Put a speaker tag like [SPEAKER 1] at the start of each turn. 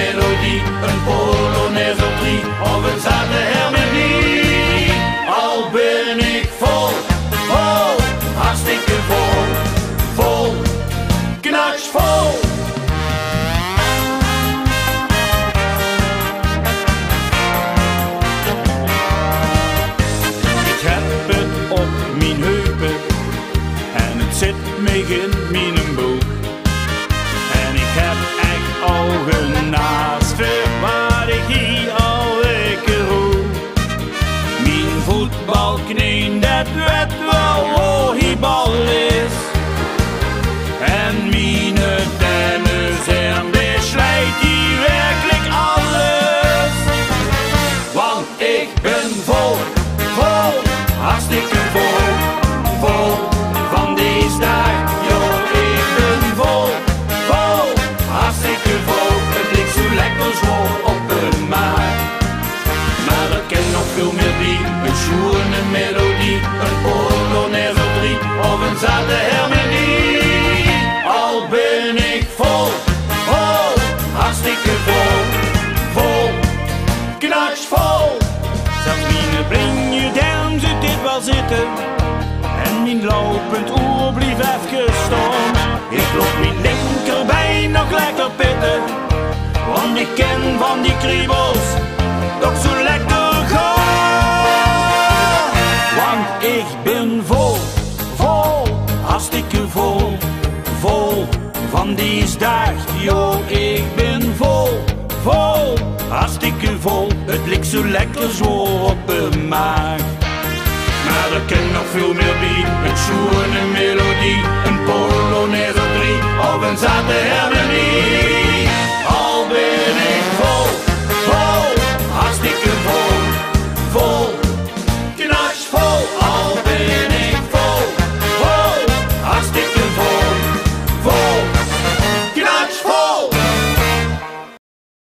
[SPEAKER 1] melodie, een polonaise of 3 of een zachte harmonie. Al ben ik vol, vol, hartstikke vol, vol, knatsvol. Ik heb het op mijn heupen en het zit me in mijn boek. En ik heb echt al genaast wat ik hier al lekker hoor. Mijn voetbalknie, dat weet wel volleybal is. En mijn tennisarm, die slijt die werkelijk alles. Want ik ben vol, vol, hartstikke vol, vol van deze dag. Yo, ik ben vol, vol, hartstikke vol. Het ligt zo lekker zwoel op een maag. Maar er kan nog veel meer bij. Een zoerende melodie, een polonaise of 3 of een zachte harmonie. Al ben ik vol, vol, hartstikke vol, vol, knatsvol. Zelfs mijn blinde darm zit dit wel zitten. En mijn lopend oor blief even staan. Ik loop mijn linkerbeen nog lekker pitten. Want ik ken van die kriebels toch zo lekker gaan. Want ik ben vol, vol, hartstikke vol, vol van deze dag. Yo, ik ben vol, vol, hartstikke vol. Het ligt zo lekker zo op een maag. Maar er kan nog veel meer bij. Een zoerende melodie, een polonaise of 3 of een zachte harmonie.